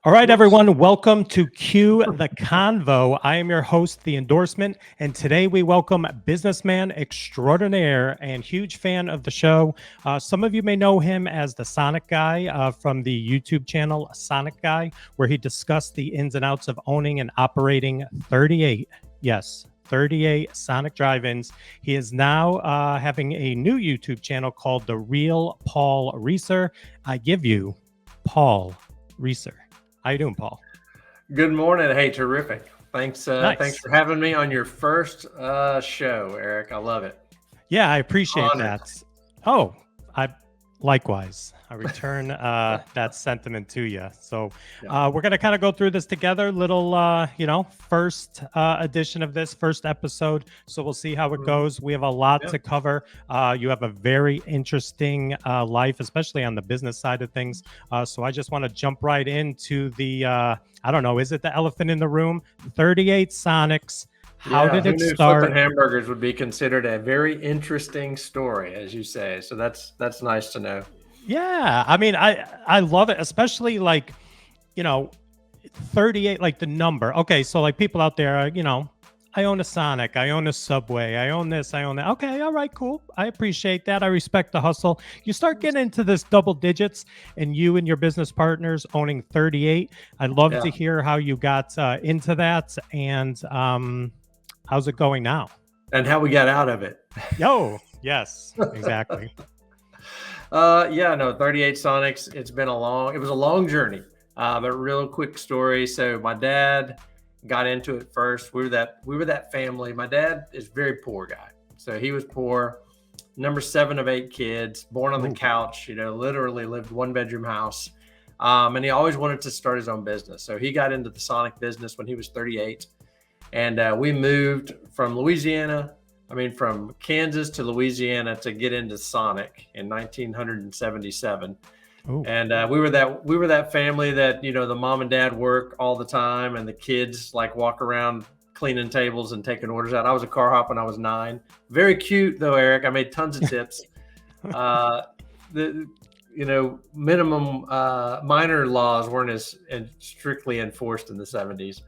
All right, everyone, welcome to Q the Convo. I am your host, The Endorsement, and today we welcome businessman extraordinaire and huge fan of the show. Some of you may know him as the Sonic Guy from the YouTube channel Sonic Guy, where he discussed the ins and outs of owning and operating 38. Yes. 38 Sonic drive-ins. He is now having a new YouTube channel called The Real Paul Reiser. I give you Paul Reiser. How you doing, Paul? Good morning. Hey, terrific. Thanks. Nice. Thanks for having me on your first show, Eric. I love it. Yeah, I appreciate Honored. that. Oh, I likewise. I return that sentiment to you. So we're going to kind of go through this together, little, first edition of this, first episode. So we'll see how it goes. We have a lot to cover. You have a very interesting life, especially on the business side of things. So I just want to jump right into the, I don't know, is it the elephant in the room? 38 Sonics. How did it start? Flipping hamburgers would be considered a very interesting story, as you say. So that's nice to know. Yeah, I mean, I love it, especially 38, like the number. Okay, so like people out there, I own a Sonic, I own a Subway, I own this, I own that. Okay, all right, cool. I appreciate that. I respect the hustle. You start getting into this double digits, and you and your business partners owning 38. I'd love to hear how you got into that, and how's it going now? And how we got out of it. Yes, exactly. 38 Sonics. It was a long journey, but real quick story. So my dad got into it first. We were that family. My dad is a very poor guy. So he was poor, number 7 of 8 kids, born on the couch, literally lived 1-bedroom house. And he always wanted to start his own business. So he got into the Sonic business when he was 38. And we moved from Kansas to Louisiana to get into Sonic in 1977. Ooh. And we were that family that, the mom and dad work all the time and the kids walk around cleaning tables and taking orders out. I was a car hop when I was 9. Very cute though, Eric. I made tons of tips. Minimum minor laws weren't as strictly enforced in the 70s.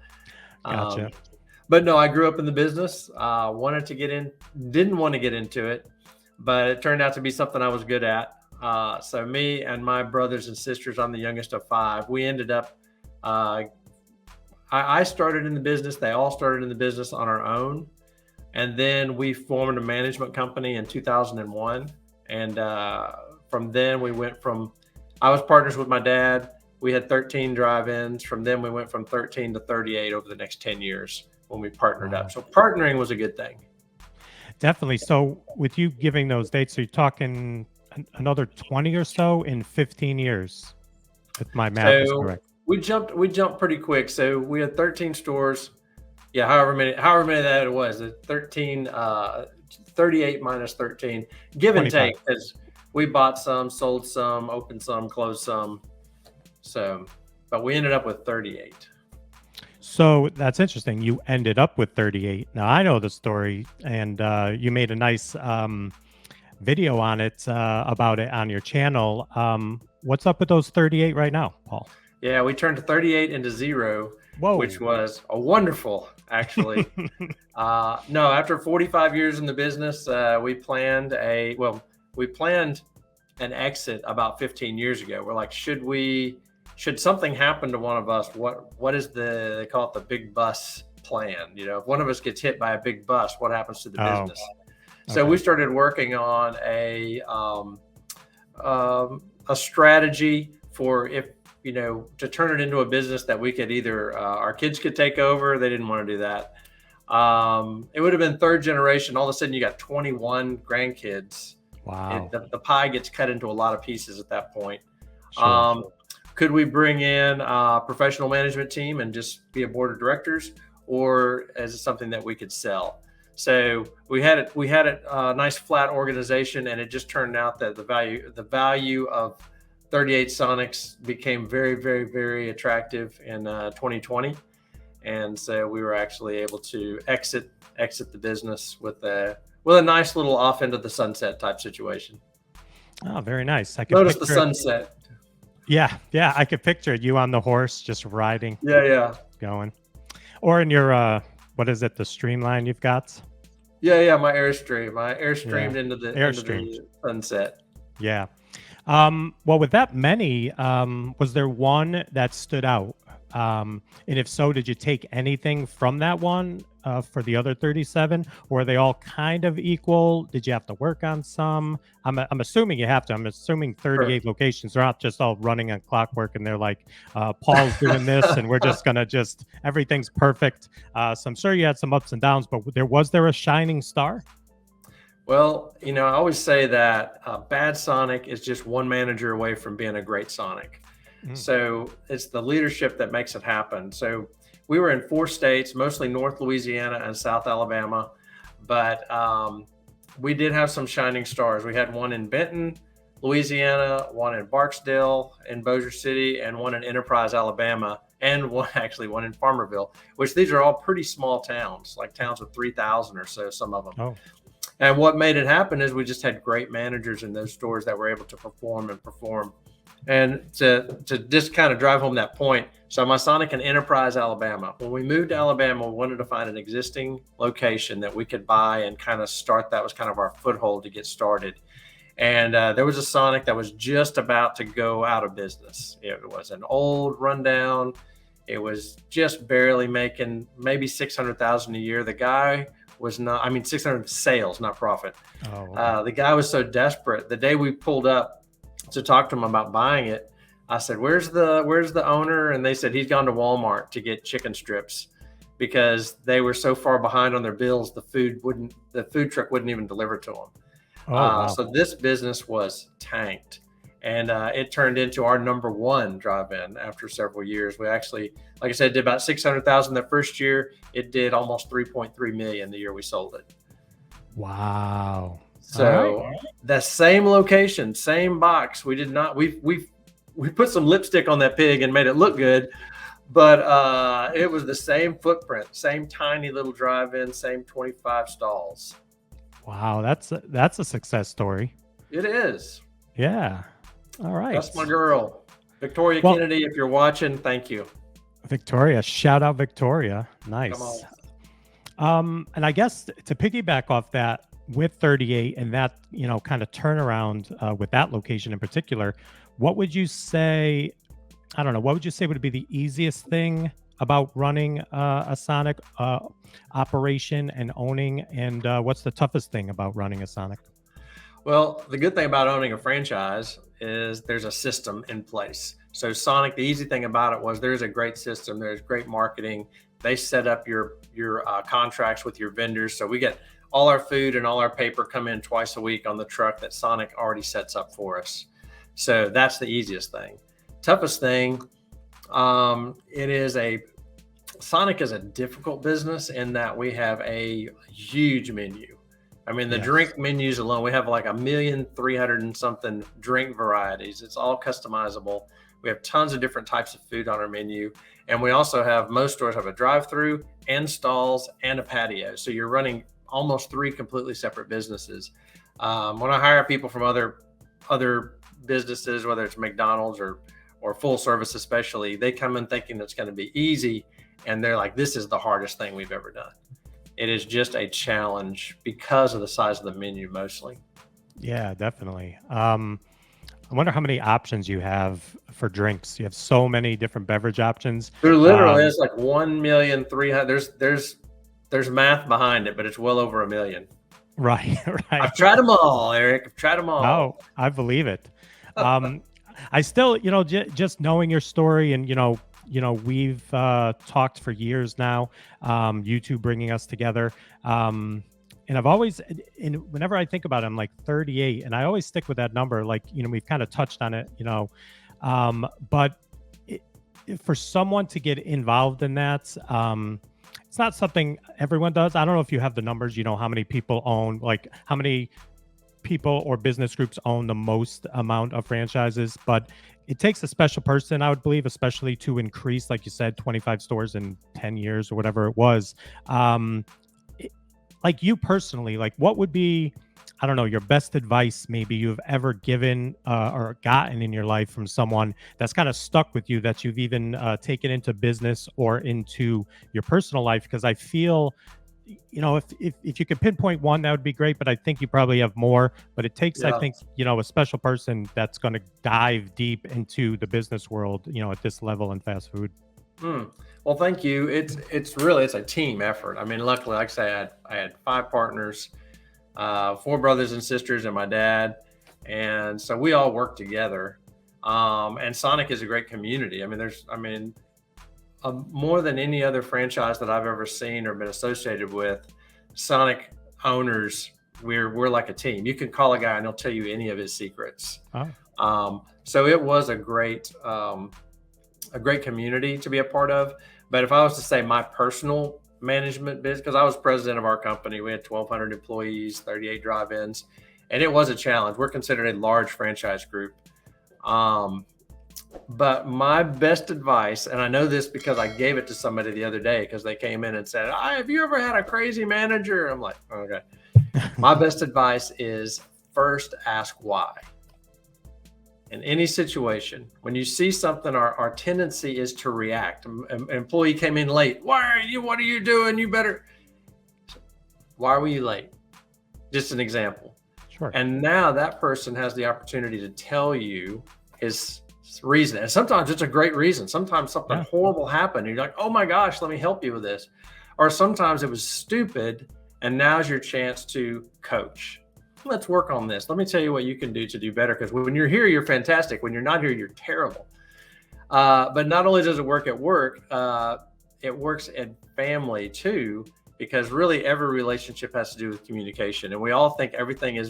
Gotcha. But no, I grew up in the business, didn't want to get into it, but it turned out to be something I was good at. So me and my brothers and sisters, I'm the youngest of 5, we ended up, I started in the business. They all started in the business on our own. And then we formed a management company in 2001. And from then I was partners with my dad. We had 13 drive-ins. From then we went from 13 to 38 over the next 10 years. When we partnered up. So partnering was a good thing. Definitely. So with you giving those dates, are you talking another 20 or so in 15 years? If my math is correct. We jumped pretty quick. So we had 13 stores. Yeah, however many that it was. 13, 38 minus 13, give 25. And take, because we bought some, sold some, opened some, closed some. So, but we ended up with 38. So that's interesting. You ended up with 38. Now I know the story, and you made a nice video on it, about it on your channel. What's up with those 38 right now, Paul? Yeah, we turned 38 into 0, which was a wonderful, actually. After 45 years in the business, we planned an exit about 15 years ago. We're like, should something happen to one of us, what is they call it the big bus plan? If one of us gets hit by a big bus, what happens to the business? So we started working on a strategy for to turn it into a business that we could either, our kids could take over. They didn't want to do that. It would have been 3rd generation. All of a sudden you got 21 grandkids. Wow. The pie gets cut into a lot of pieces at that point. Sure. Could we bring in a professional management team and just be a board of directors, or is it something that we could sell? So we had a nice flat organization, and it just turned out that the value of 38 Sonics became very, very, very attractive in 2020. And so we were actually able to exit the business with a nice little off into the sunset type situation. Oh, very nice. Notice the sunset. Yeah, yeah, I could picture you on the horse just riding, Yeah. going. Or in your what is it, the streamline you've got? Yeah. My Airstream. I Yeah. Airstreamed into Airstreams. the sunset. Yeah. Well, with that many, was there one that stood out? And if so, did you take anything from that one for the other 37, or are they all kind of equal? Did you have to work on some? I'm assuming you have to. I'm assuming 38 locations. They're not just all running on clockwork and they're like, Paul's doing this and we're just gonna everything's perfect. So I'm sure you had some ups and downs, but was there a shining star? Well, I always say that a bad Sonic is just one manager away from being a great Sonic. So it's the leadership that makes it happen. So we were in 4 states, mostly North Louisiana and South Alabama, but we did have some shining stars. We had one in Benton, Louisiana, one in Barksdale, in Bossier City, and one in Enterprise, Alabama, and one in Farmerville, which these are all pretty small towns, like towns with 3,000 or so, some of them. Oh. And what made it happen is we just had great managers in those stores that were able to perform. And to just kind of drive home that point, so my Sonic in Enterprise, Alabama. When we moved to Alabama, we wanted to find an existing location that we could buy and kind of start. That was kind of our foothold to get started. And there was a Sonic that was just about to go out of business. It was an old rundown. It was just barely making maybe 600,000 a year. The guy was not, 600 sales, not profit. Oh, wow. The guy was so desperate. The day we pulled up to talk to him about buying it, I said, where's the owner? And they said he's gone to Walmart to get chicken strips because they were so far behind on their bills. The food truck wouldn't even deliver to them. Oh, wow. So this business was tanked. And it turned into our #1 drive-in after several years. We actually, like I said, did about 600,000 that first year. It did almost 3.3 million the year we sold it. Wow. So the same location, same box. We did not. We put some lipstick on that pig and made it look good, but it was the same footprint, same tiny little drive-in, same 25 stalls. Wow, that's a success story. It is. Yeah. All right. That's my girl, Victoria Kennedy. If you're watching, thank you. Victoria, shout out Victoria. Nice. Come on. And I guess to piggyback off that, with 38 and that, kind of turnaround with that location in particular, what would you say? I don't know. What would you say would be the easiest thing about running a Sonic operation and owning? And what's the toughest thing about running a Sonic? Well, the good thing about owning a franchise is there's a system in place. So Sonic, the easy thing about it was there's a great system. There's great marketing. They set up your contracts with your vendors. So we get all our food and all our paper come in twice a week on the truck that Sonic already sets up for us. So that's the easiest thing. Toughest thing, Sonic is a difficult business in that we have a huge menu. The drink menus alone, we have like 1,300,000 and something drink varieties. It's all customizable. We have tons of different types of food on our menu. And we also most stores have a drive-through and stalls and a patio. So you're running almost 3 completely separate businesses. When I hire people from other businesses, whether it's McDonald's or full service especially, they come in thinking it's going to be easy. And they're like, this is the hardest thing we've ever done. It is just a challenge because of the size of the menu mostly. Yeah, definitely. I wonder how many options you have for drinks. You have so many different beverage options. There literally is like 1,300,000. There's math behind it, but it's well over 1 million. Right. I've tried them all, Eric. I've tried them all. Oh, I believe it. I still, just knowing your story and, we've talked for years now, you two bringing us together. And I've always, whenever I think about it, I'm like 38 and I always stick with that number. Like, we've kind of touched on it, but for someone to get involved in that, it's not something everyone does. I don't know if you have the numbers, how many people own, like how many people or business groups own the most amount of franchises, but it takes a special person, I would believe, especially to increase, like you said, 25 stores in 10 years or whatever it was. Like you personally, like what would be, I don't know, your best advice maybe you've ever given or gotten in your life from someone that's kind of stuck with you that you've even taken into business or into your personal life? Because I feel, if you could pinpoint one, that would be great, but I think you probably have more. But it takes, I Yeah. think, a special person that's going to dive deep into the business world, at this level in fast food. Well, thank you. It's a team effort. I mean, luckily, like I say, I had 5 partners, 4 brothers and sisters, and my dad, and so we all work together. And Sonic is a great community. I mean, more than any other franchise that I've ever seen or been associated with, Sonic owners, we're like a team. You can call a guy and he'll tell you any of his secrets. So it was a great community to be a part of. But if I was to say my personal management business, because I was president of our company, we had 1,200 employees, 38 drive-ins, and it was a challenge. We're considered a large franchise group. But my best advice, and I know this because I gave it to somebody the other day because they came in and said, have you ever had a crazy manager? I'm like, okay. My best advice is first ask why. In any situation, when you see something, our tendency is to react. An employee came in late. What are you doing? Why were you late? Just an example. Sure. And now that person has the opportunity to tell you his reason. And sometimes it's a great reason. Sometimes something horrible happened. And you're like, oh my gosh, let me help you with this. Or sometimes it was stupid. And now's your chance to coach. Let's work on this. Let me tell you what you can do to do better. Because when you're here, you're fantastic. When you're not here, you're terrible. But not only does it work at work, it works in family too, because really every relationship has to do with communication. And we all think everything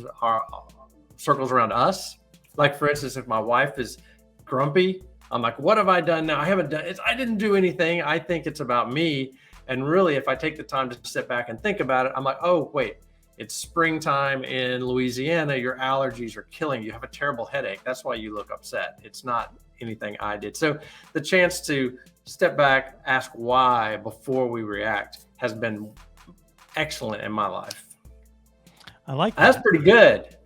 circles around us. Like, for instance, if my wife is grumpy, I'm like, what have I done now? I didn't do anything. I think it's about me. And really, if I take the time to sit back and think about it, I'm like, oh, wait, it's springtime in Louisiana. Your allergies are killing you. You have a terrible headache. That's why you look upset. It's not anything I did. So the chance to step back, ask why before we react has been excellent in my life. I like that. That's pretty good.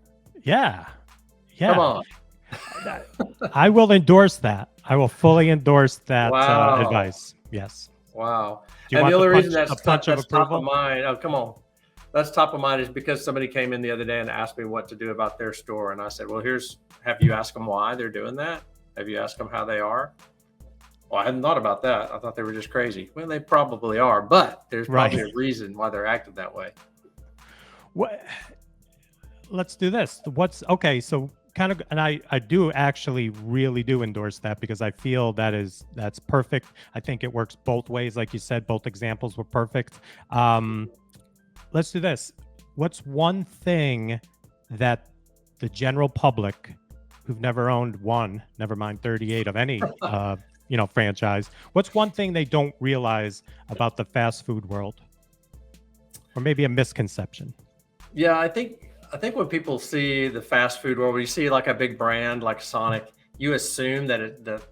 Yeah. Come on. I will endorse that. I will fully endorse that Wow. advice. Yes. Wow. Do you And want the only reason punch that's top approval? of mind, oh, come on. That's top of mind is because somebody came in the other day and asked me what to do about their store. And I said, well, have you asked them why they're doing that? Have you asked them how they are? Well, I hadn't thought about that. I thought they were just crazy. Well, they probably are, but there's probably a reason why they're acting that way. Let's do this. So kind of, and I do actually really do endorse that because I feel that's perfect. I think it works both ways. Like you said, both examples were perfect. Let's do this. What's one thing that the general public who've never owned one, never mind 38 of any, franchise, what's one thing they don't realize about the fast food world? Or maybe a misconception? Yeah, I think when people see the fast food world, when you see like a big brand like Sonic, you assume that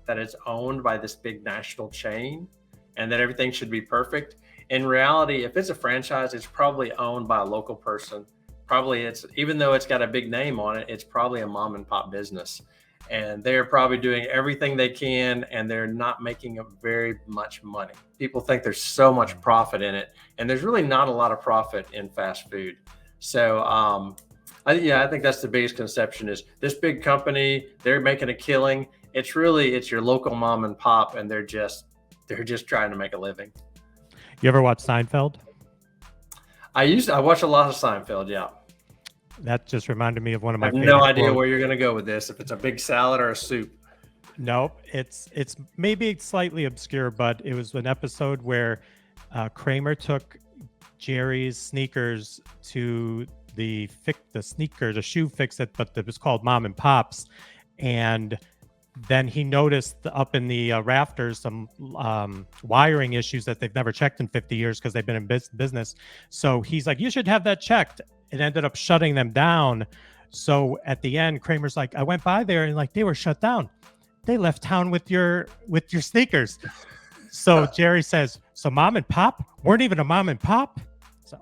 it's owned by this big national chain and that everything should be perfect. In reality, if it's a franchise, it's probably owned by a local person. Probably even though it's got a big name on it, it's probably a mom and pop business. And they're probably doing everything they can and they're not making very much money. People think there's so much profit in it, and there's really not a lot of profit in fast food. So I think that's the biggest conception is this big company, they're making a killing. It's your local mom and pop, and they're just trying to make a living. You ever watch Seinfeld? I watch a lot of Seinfeld. Yeah. That just reminded me of one of my. I have no idea where you're going to go with this. If it's a big salad or a soup. Nope. It's maybe slightly obscure, but it was an episode where Kramer took Jerry's sneakers to the shoe fix it, but it was called Mom and Pop's, and then he noticed up in the rafters some wiring issues that they've never checked in 50 years because they've been in business. So he's like, you should have that checked. It ended up shutting them down. So at the end, Kramer's like, I went by there and they were shut down. They left town with your sneakers. So Jerry says, so Mom and Pop weren't even a mom and pop. So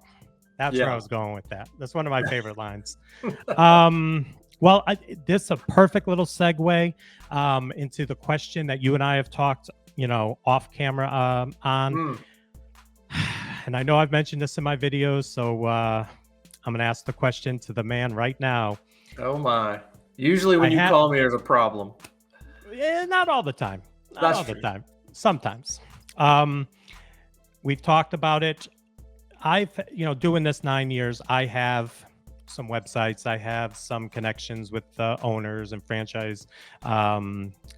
That's Yeah. where I was going with that. That's one of my favorite lines. Well, this is a perfect little segue into the question that you and I have talked, off camera on. Mm. And I know I've mentioned this in my videos, so I'm going to ask the question to the man right now. Oh my. Usually when you call me, there's a problem. Yeah, not all the time. Not That's all true. the time. Sometimes. We've talked about it. I've, doing this 9 years, I have some websites. I have some connections with owners and franchise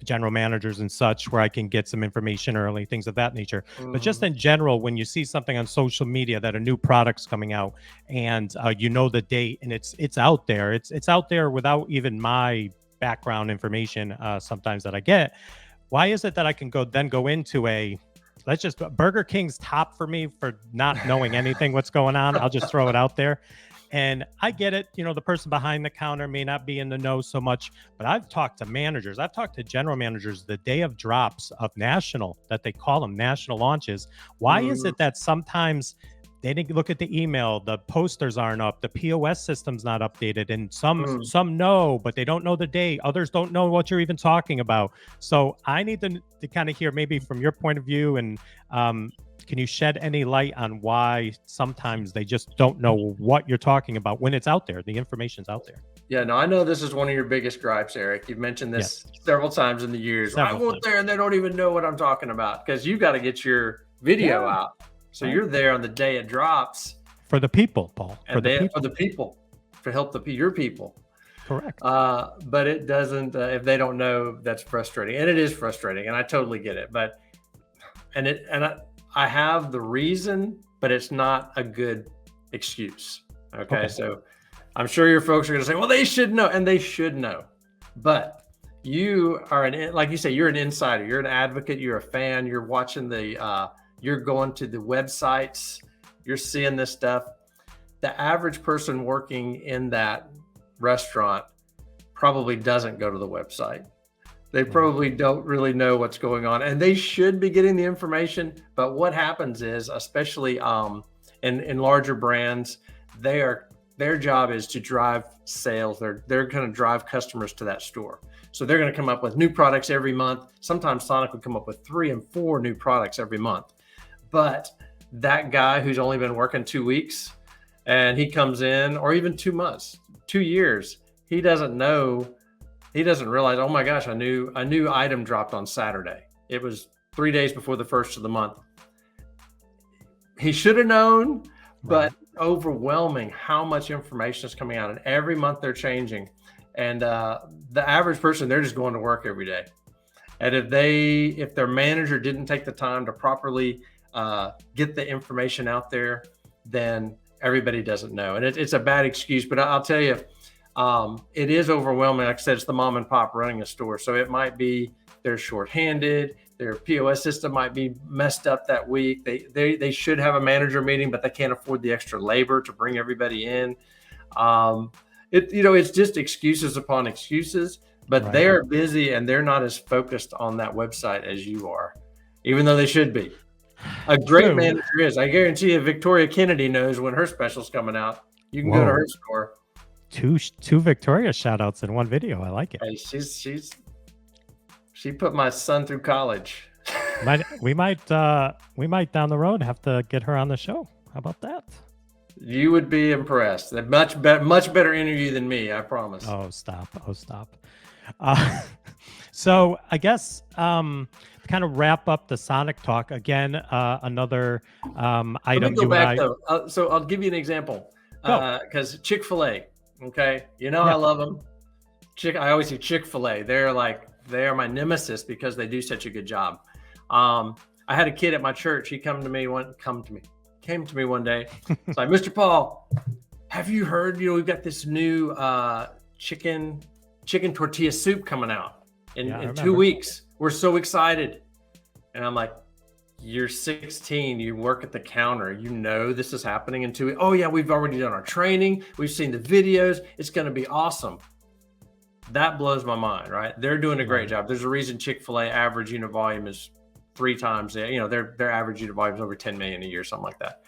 general managers and such where I can get some information early, things of that nature. But just in general, when you see something on social media that a new product's coming out and the date and it's out there, it's out there without even my background information sometimes that I get. Why is it that I can go into let's just Burger King's top for me for not knowing anything what's going on. I'll just throw it out there. And I get it. The person behind the counter may not be in the know so much, but I've talked to managers. I've talked to general managers the day of drops of national, that they call them national launches. Why is it that sometimes they didn't look at the email, the posters aren't up, the POS system's not updated, and some know, but they don't know the date. Others don't know what you're even talking about. So I need to kind of hear maybe from your point of view, and can you shed any light on why sometimes they just don't know what you're talking about when it's out there, the information's out there? Yeah, no, I know this is one of your biggest gripes, Eric. You've mentioned this several times in the years. I went there and they don't even know what I'm talking about, because you got to get your video out. So you're there on the day it drops. For the people, Paul. For the people, to help your people. Correct. But it doesn't, if they don't know, that's frustrating. And it is frustrating. And I totally get it. But, I have the reason, but it's not a good excuse. Okay. So I'm sure your folks are going to say, well, they should know, and they should know. But you are like you say, you're an insider, you're an advocate, you're a fan, you're watching you're going to the websites, you're seeing this stuff. The average person working in that restaurant probably doesn't go to the website. They probably don't really know what's going on, and they should be getting the information. But what happens is, especially in larger brands, their job is to drive sales. They're going to drive customers to that store. So they're going to come up with new products every month. Sometimes Sonic would come up with 3 and 4 new products every month. But that guy who's only been working 2 weeks and he comes in, or even 2 months, 2 years, he doesn't realize, oh my gosh, a new item dropped on Saturday. It was 3 days before the first of the month. He should have known, but overwhelming how much information is coming out, and every month they're changing. And the average person, they're just going to work every day. And if their manager didn't take the time to properly get the information out there, then everybody doesn't know. And it's a bad excuse, but I'll tell you, it is overwhelming. Like I said, it's the mom and pop running a store. So it might be they're shorthanded, their POS system might be messed up that week. They should have a manager meeting, but they can't afford the extra labor to bring everybody in. It's just excuses upon excuses, but they are busy and they're not as focused on that website as you are, even though they should be. A great manager is. I guarantee you, Victoria Kennedy knows when her special's coming out. You can go to her store. Two Victoria shout outs in one video. I like it. Hey, she put my son through college. We might down the road have to get her on the show. How about that? You would be impressed. A much better interview than me, I promise. Oh, stop. So I guess to kind of wrap up the Sonic talk again, another item. Let me go back though. So I'll give you an example. Because ChickfilA, okay, I love them. I always say ChickfilA. They are my nemesis because they do such a good job. I had a kid at my church. He came to me one day. It's like, Mr. Paul, have you heard? We've got this new chicken tortilla soup coming out in 2 weeks. We're so excited. And I'm like, you're 16, you work at the counter, this is happening in 2 weeks. Oh yeah, we've already done our training, we've seen the videos, it's going to be awesome. That blows my mind, right? They're doing a great job. There's a reason ChickfilA average unit volume is 3 times, their average unit volume is over 10 million a year, something like that.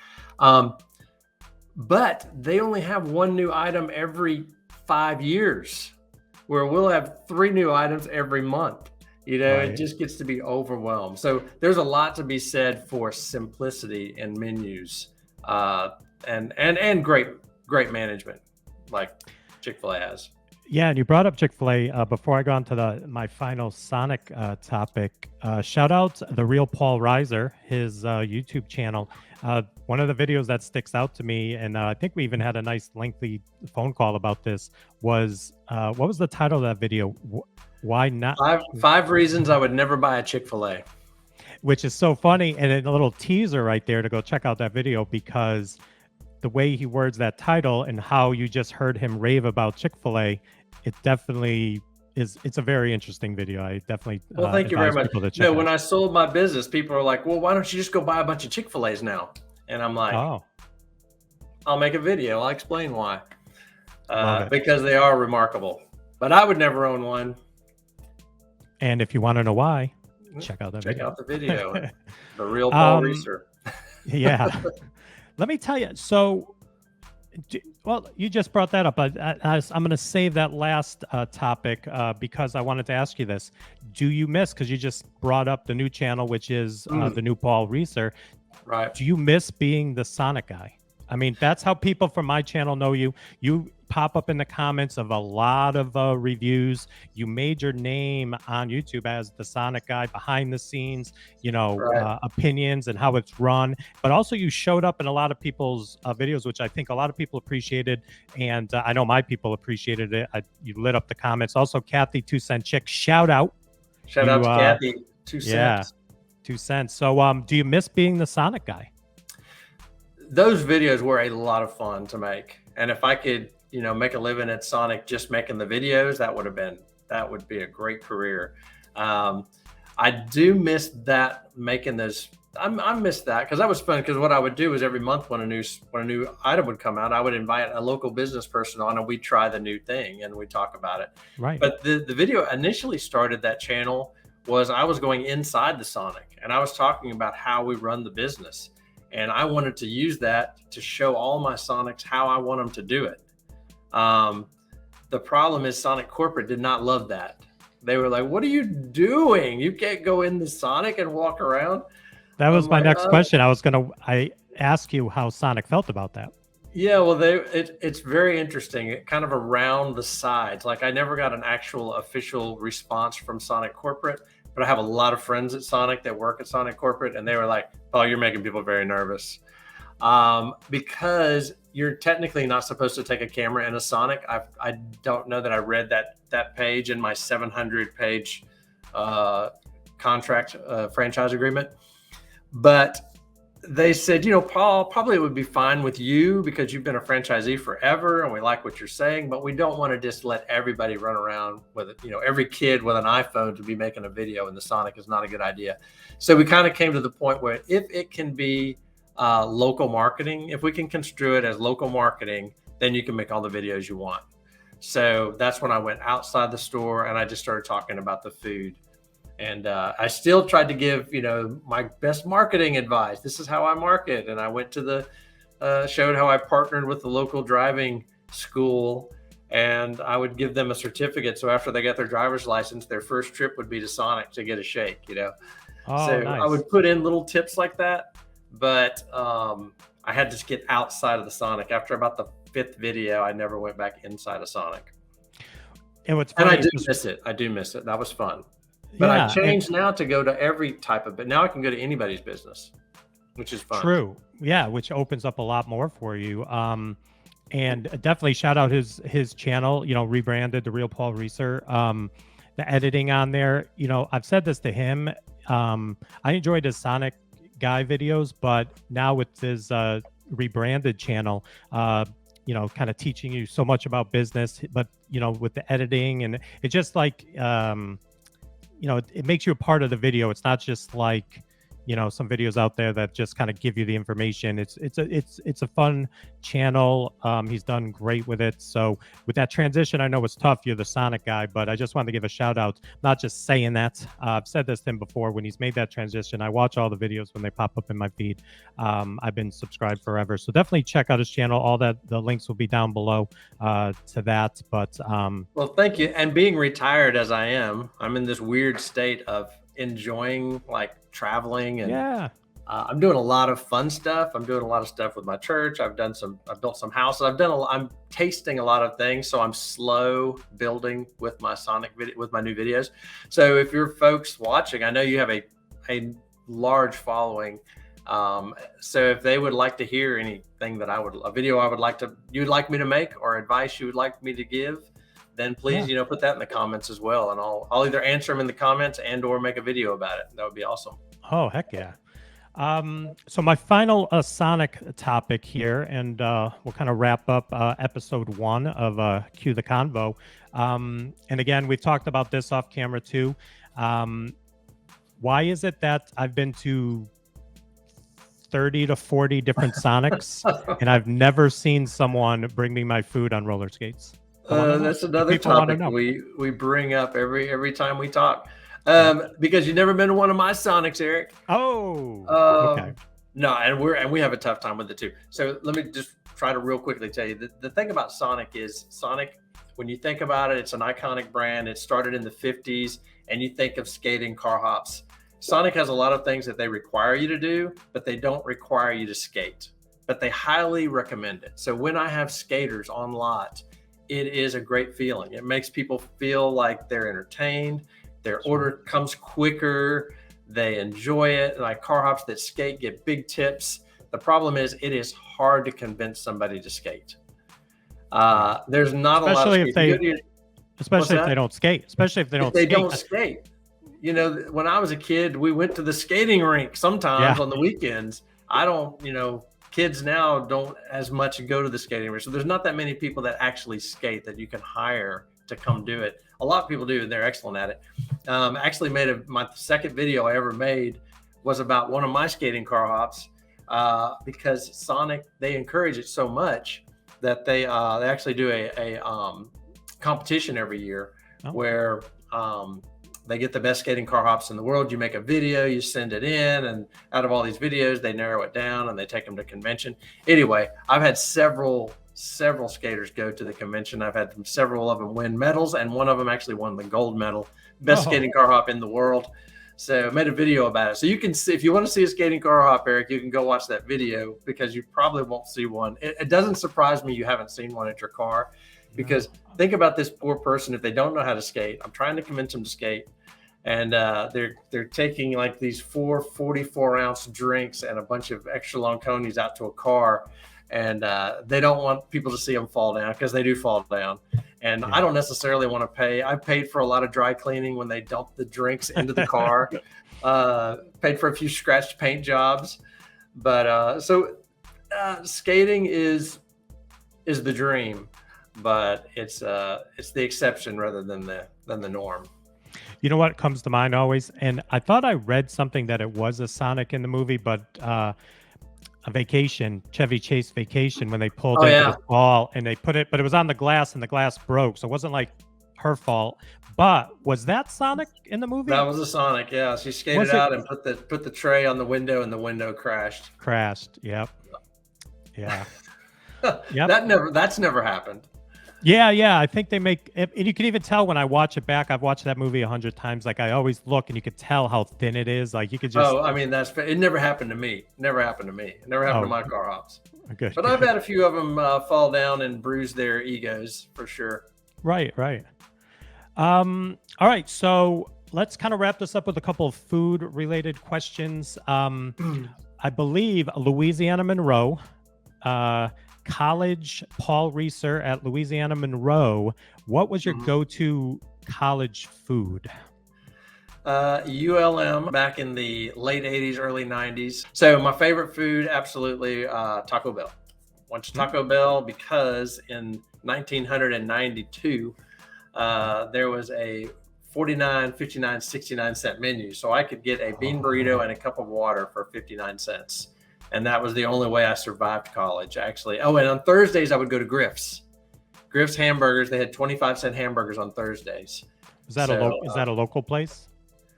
but they only have one new item every 5 years, where we'll have 3 new items every month. It Right. just gets to be overwhelmed. So there's a lot to be said for simplicity in menus, and great management like Chick-fil-A has. Yeah, and you brought up Chick-fil-A. Before I go on to my final Sonic topic, shout out the real Paul Reiser, his YouTube channel. One of the videos that sticks out to me, and I think we even had a nice lengthy phone call about this, was what was the title of that video? Why not? Five reasons I would never buy a Chick-fil-A. Which is so funny, and a little teaser right there to go check out that video, because the way he words that title and how you just heard him rave about Chick-fil-A, it definitely is. It's a very interesting video. I definitely Well, thank you very advise much. people to check When out. I sold my business, people are like, "Well, why don't you just go buy a bunch of Chick-fil-A's now?" And I'm like, Oh, "I'll make a video. I'll explain why." love it. Because they are remarkable. But I would never own one. And if you want to know why, check out that Check video. out the video. The real Paul Reiser. Yeah. Let me tell you. So, well, you just brought that up. I'm going to save that last topic because I wanted to ask you this. Do you miss, because you just brought up the new channel, which is the new Paul Reiser. Right. Do you miss being the Sonic guy? I mean, that's how people from my channel know you. You pop up in the comments of a lot of reviews. You made your name on YouTube as the Sonic guy, behind the scenes, Right. opinions and how it's run. But also you showed up in a lot of people's videos, which I think a lot of people appreciated. And I know my people appreciated it. You lit up the comments. Also, Kathy, 2 Cent Chick, shout out. Shout out to Kathy, 2 cents. Yeah, 2 cents. So do you miss being the Sonic guy? Those videos were a lot of fun to make. And if I could, make a living at Sonic just making the videos, that would be a great career. I do miss that, making those. I miss that because that was fun. Because what I would do is every month when a new item would come out, I would invite a local business person on, and we'd try the new thing and we'd talk about it. Right. But the video initially started, that channel was, I was going inside the Sonic and I was talking about how we run the business. And I wanted to use that to show all my Sonics how I want them to do it. The problem is Sonic Corporate did not love that. They were like, "What are you doing? You can't go in the Sonic and walk around." That was my next question. I ask you how Sonic felt about that. Yeah, well, it's very interesting. It kind of around the sides. Like, I never got an actual official response from Sonic Corporate, but I have a lot of friends at Sonic that work at Sonic Corporate, and they were like, "Oh, you're making people very nervous." Because you're technically not supposed to take a camera in a Sonic. I don't know that I read that page in my 700-page contract franchise agreement, but they said, "Paul, probably it would be fine with you because you've been a franchisee forever and we like what you're saying, but we don't want to just let everybody run around with it. Every kid with an iPhone to be making a video in the Sonic is not a good idea." So we kind of came to the point where if it can be local marketing, if we can construe it as local marketing, then you can make all the videos you want. So that's when I went outside the store and I just started talking about the food. And I still tried to give, my best marketing advice. This is how I market. And I went to showed how I partnered with the local driving school, and I would give them a certificate. So after they got their driver's license, their first trip would be to Sonic to get a shake, Oh, so nice. I would put in little tips like that. But I had to get outside of the Sonic. After about the 5th video, I never went back inside a Sonic. And what's And funny, I do miss it. I do miss it. That was fun. But yeah, I changed now to go to every type of, but now I can go to anybody's business, which is fun. True. Yeah, which opens up a lot more for you. And definitely shout out his channel, rebranded the real Paul Reiser. The editing on there, I've said this to him. I enjoyed his Sonic guy videos, but now with his rebranded channel, kind of teaching you so much about business, but with the editing, and it's just like it makes you a part of the video. It's not just like some videos out there that just kind of give you the information. It's a fun channel. He's done great with it. So with that transition, I know it's tough. You're the Sonic guy, but I just wanted to give a shout out, not just saying that. I've said this to him before. When he's made that transition, I watch all the videos when they pop up in my feed. I've been subscribed forever. So definitely check out his channel. All that, the links will be down below to that. But well, thank you. And being retired as I am, I'm in this weird state of enjoying like traveling, and yeah, I'm doing a lot of fun stuff. I'm doing a lot of stuff with my church. I've built some houses. I'm tasting a lot of things. So I'm slow building with my with my new videos. So if you're folks watching, I know you have a large following. So if they would like to hear anything that a video you'd like me to make, or advice you would like me to give, then please, put that in the comments as well. And I'll either answer them in the comments or make a video about it. That would be awesome. Oh, heck yeah. So my final Sonic topic here, and we'll kind of wrap up episode 1 of Q the Convo. And again, we've talked about this off camera too. Why is it that I've been to 30 to 40 different Sonics and I've never seen someone bring me my food on roller skates? That's another topic we bring up every time we talk. Because you've never been to one of my Sonics, Eric. Oh, okay. No, and we have a tough time with it too. So let me just try to real quickly tell you the thing about Sonic is when you think about it, it's an iconic brand. It started in the 50s, and you think of skating, car hops. Sonic has a lot of things that they require you to do, but they don't require you to skate. But they highly recommend it. So when I have skaters on lot, it is a great feeling. It makes people feel like they're entertained. Their order comes quicker. They enjoy it. Like car hops that skate get big tips. The problem is it is hard to convince somebody to skate. There's not a lot of especially if they don't skate. Especially if they don't skate. When I was a kid, we went to the skating rink sometimes on the weekends. Kids now don't as much go to the skating rink. So there's not that many people that actually skate that you can hire to come do it. A lot of people do, and they're excellent at it. Actually made my second video I ever made was about one of my skating car hops because Sonic, they encourage it so much that they actually do a competition every year where they get the best skating car hops in the world. You make a video, you send it in, and out of all these videos, they narrow it down and they take them to convention. Anyway, I've had several skaters go to the convention. I've had several of them win medals, and one of them actually won the gold medal, best skating car hop in the world. So I made a video about it. So you can see, if you want to see a skating car hop, Eric, you can go watch that video because you probably won't see one. It doesn't surprise me you haven't seen one at your car, because think about this poor person. If they don't know how to skate, I'm trying to convince them to skate. And they're taking like these 4 44-ounce drinks and a bunch of extra long conies out to a car. And they don't want people to see them fall down, because they do fall down. And I don't necessarily want to pay. I paid for a lot of dry cleaning when they dumped the drinks into the car. Paid for a few scratched paint jobs. But skating is the dream, but it's the exception rather than the norm. You know what comes to mind always? And I thought I read something that it was a Sonic in the movie, but a Vacation, Chevy Chase Vacation, when they pulled into the ball and they put it, but it was on the glass and the glass broke. So it wasn't like her fault. But was that Sonic in the movie? That was a Sonic, yeah. She skated out and put the tray on the window, and the window crashed. Yep. Yeah. Yep. That's never happened. Yeah. I think they make, and you can even tell when I watch it back. I've watched that movie 100 times. Like I always look, and you could tell how thin it is. Like you could just. Oh, I mean, it never happened to me. Never happened to me. It never happened to my car hops. Good. But I've had a few of them fall down and bruise their egos for sure. Right. All right. So let's kind of wrap this up with a couple of food related questions. I believe Louisiana Monroe, college Paul Reiser at Louisiana Monroe. What was your go-to college food? ULM back in the late 80s, early 90s. So my favorite food, absolutely Taco Bell. Went to Taco Bell because in 1992, there was a 49, 59, 69-cent menus. So I could get a bean burrito and a cup of water for 59 cents. And that was the only way I survived college, actually. Oh, and on Thursdays, I would go to Griff's. Griff's Hamburgers. They had 25-cent hamburgers on Thursdays. Is that a local place?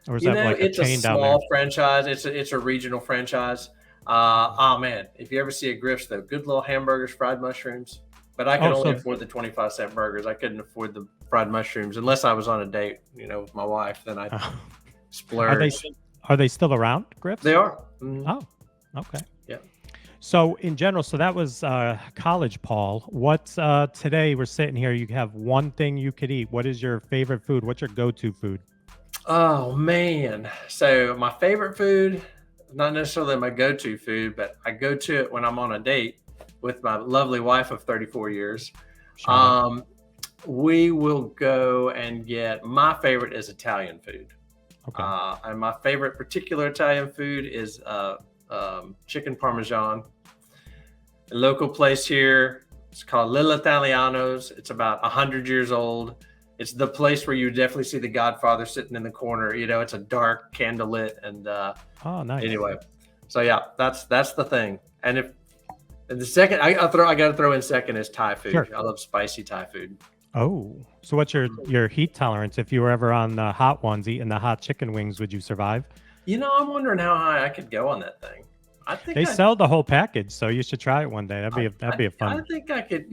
Or is You that know, like a it's a chain down there? small franchise. It's a regional franchise. Oh man, if you ever see a Griff's though, good little hamburgers, fried mushrooms. But I could only afford the 25-cent burgers. I couldn't afford the fried mushrooms unless I was on a date, with my wife. Then I'd splurge. Are they still around, Griff's? They are. Mm-hmm. Oh, okay. Yeah. So in general, so that was college, Paul. What's today? We're sitting here. You have one thing you could eat. What is your favorite food? What's your go-to food? Oh man. So my favorite food, not necessarily my go-to food, but I go to it when I'm on a date with my lovely wife of 34 years. Sure. We will go and get, my favorite is Italian food. Okay. And my favorite particular Italian food is chicken Parmesan. A local place here, it's called L'Italianos. It's about 100 years old. It's the place where you definitely see the Godfather sitting in the corner. It's a dark candlelit and oh, nice. Anyway, so yeah, that's the thing. And the second I got to throw in second is Thai food. Sure. I love spicy Thai food. Oh, so what's your heat tolerance? If you were ever on the hot ones eating the hot chicken wings, would you survive? I'm wondering how high I could go on that thing. I think they sell the whole package, so you should try it one day. That'd be a fun. I think I could,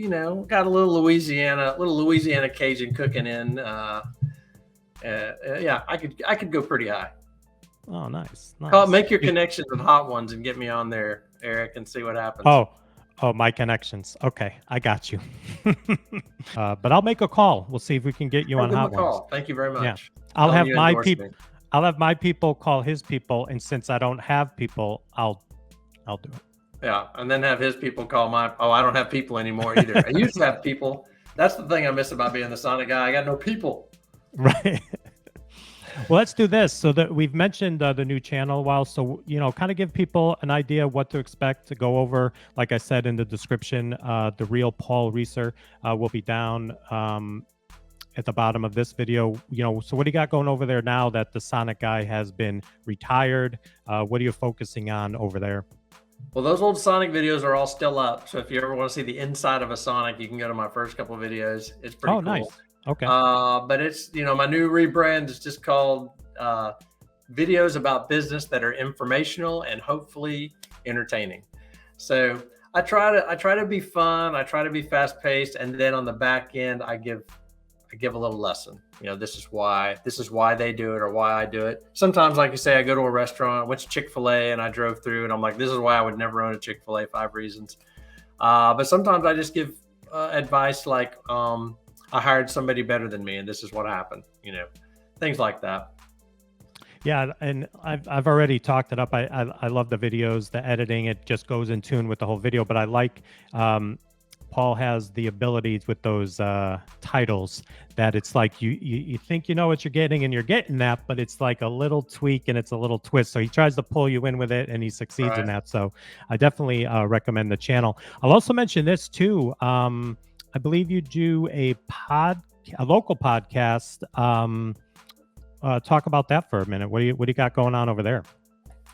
got a little Louisiana Cajun cooking in. Yeah, I could go pretty high. Oh, nice. Make your connections with hot ones and get me on there, Eric, and see what happens. Oh, my connections. Okay, I got you. But I'll make a call. We'll see if we can get you on hot ones. Thank you very much. Yeah. I'll have my people call his people, and since I don't have people, I'll do it. Yeah, and then have his people call my. Oh, I don't have people anymore either. I used to have people. That's the thing I miss about being the Sonic guy. I got no people. Right. Well, let's do this. So that we've mentioned the new channel a while. So, kind of give people an idea what to expect, to go over. Like I said in the description, the real Paul Reiser will be down at the bottom of this video. So what do you got going over there now that the Sonic guy has been retired? What are you focusing on over there? Well, those old Sonic videos are all still up. So if you ever want to see the inside of a Sonic, you can go to my first couple of videos. It's pretty cool. Nice. Okay. But it's, my new rebrand is just called videos about business that are informational and hopefully entertaining. So I try to be fun. I try to be fast paced. And then on the back end, I give a little lesson. This is why they do it or why I do it. Sometimes, like you say, I go to a restaurant, I went to ChickfilA and I drove through and I'm like, this is why I would never own a ChickfilA, 5 reasons. But sometimes I just give advice like, I hired somebody better than me and this is what happened, things like that. Yeah, and I've already talked it up. I love the videos, the editing. It just goes in tune with the whole video. But I like Paul has the abilities with those titles that it's like you think you know what you're getting and you're getting that, but it's like a little tweak and it's a little twist. So he tries to pull you in with it and he succeeds in that. So I definitely recommend the channel. I'll also mention this too. I believe you do a local podcast. Talk about that for a minute. What do you got going on over there?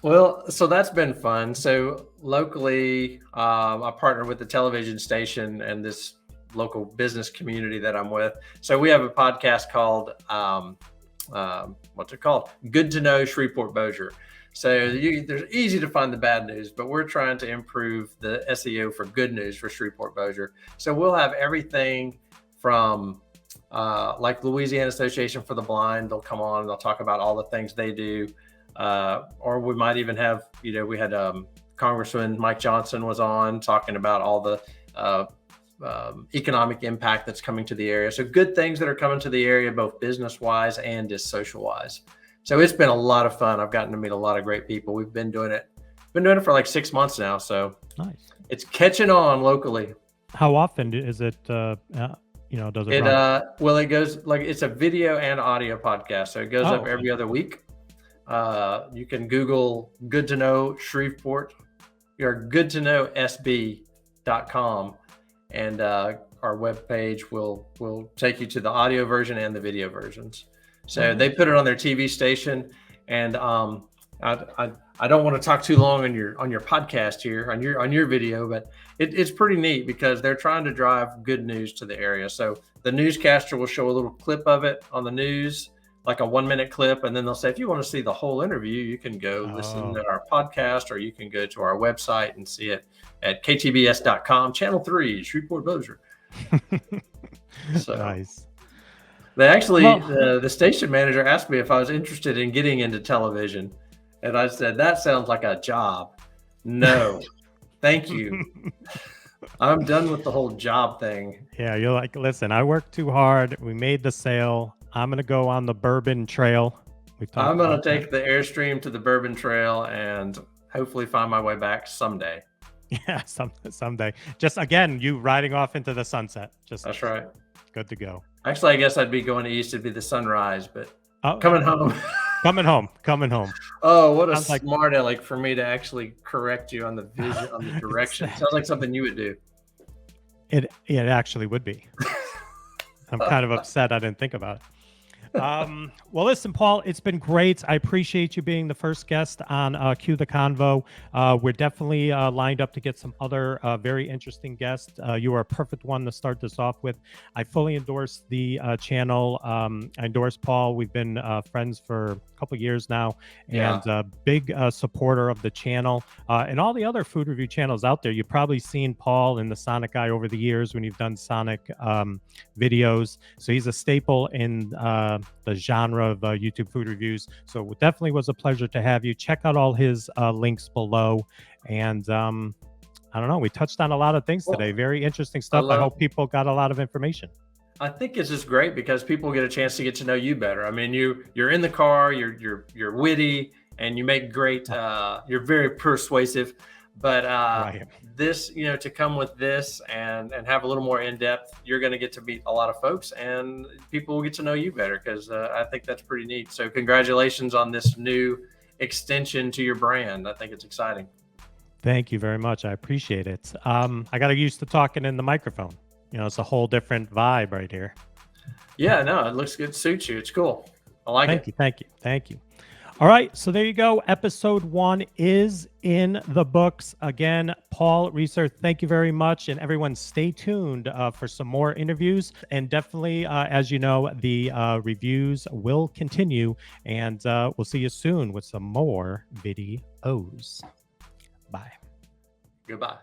Well, so that's been fun. So locally, I partner with the television station and this local business community that I'm with. So we have a podcast called, what's it called? Good to Know Shreveport Bossier. So there's easy to find the bad news, but we're trying to improve the SEO for good news for Shreveport Bossier. So we'll have everything from like Louisiana Association for the Blind. They'll come on and they'll talk about all the things they do. Or we might even have, we had Congressman Mike Johnson was on talking about all the economic impact that's coming to the area. So good things that are coming to the area, both business wise and just social wise. So it's been a lot of fun. I've gotten to meet a lot of great people. We've been doing it for like 6 months now. So nice. It's catching on locally. How often is it, does it run? Well, it goes like, it's a video and audio podcast. So it goes up every other week. You can Google Good to Know Shreveport or goodtoknowsb.com. And our webpage will take you to the audio version and the video versions. So they put it on their TV station, and I don't want to talk too long on your podcast here, on your video, but it's pretty neat because they're trying to drive good news to the area. So the newscaster will show a little clip of it on the news, like a 1-minute clip, and then they'll say, if you want to see the whole interview, you can go listen to our podcast, or you can go to our website and see it at ktbs.com, channel 3, Shreveport Bossier. So nice. they actually, the station manager asked me if I was interested in getting into television, and I said, that sounds like a job. No, thank you. I'm done with the whole job thing. Yeah, you're like, listen, I worked too hard. We made the sale. I'm going to go on the Bourbon Trail. I'm going to take the Airstream to the Bourbon Trail and hopefully find my way back someday. Yeah, someday. Just, again, you riding off into the sunset. That's right. Good to go. Actually, I guess I'd be going east. It'd be the sunrise, but coming home. Coming home. Oh, what a smart aleck for me to actually correct you on the vision, on the direction. Sounds like something you would do. It actually would be. I'm kind of upset I didn't think about it. Well, listen, Paul, it's been great. I appreciate you being the first guest on Q the Convo. We're definitely lined up to get some other very interesting guests. You are a perfect one to start this off with. I fully endorse the channel. I endorse Paul. We've been friends for a couple of years now, and big supporter of the channel and all the other food review channels out there. You've probably seen Paul and the Sonic Guy over the years when you've done Sonic videos. So he's a staple in the genre of YouTube food reviews. So it definitely was a pleasure to have you. Check out all his links below. And I don't know, we touched on a lot of things today. Very interesting stuff. I hope people got a lot of information. I think it's just great because people get a chance to get to know you better. I mean, you're in the car, you're witty, and you make great, you're very persuasive. But this, to come with this and have a little more in depth, you're going to get to meet a lot of folks, and people will get to know you better, because I think that's pretty neat. So congratulations on this new extension to your brand. I think it's exciting. Thank you very much. I appreciate it. I got used to talking in the microphone. It's a whole different vibe right here. Yeah, no, it looks good. Suits you. It's cool. I like it. Thank you. All right, so there you go. Episode 1 is in the books. Again, Paul Reiser, thank you very much. And everyone, stay tuned for some more interviews. And definitely, as you know, the reviews will continue. And we'll see you soon with some more videos. Bye. Goodbye.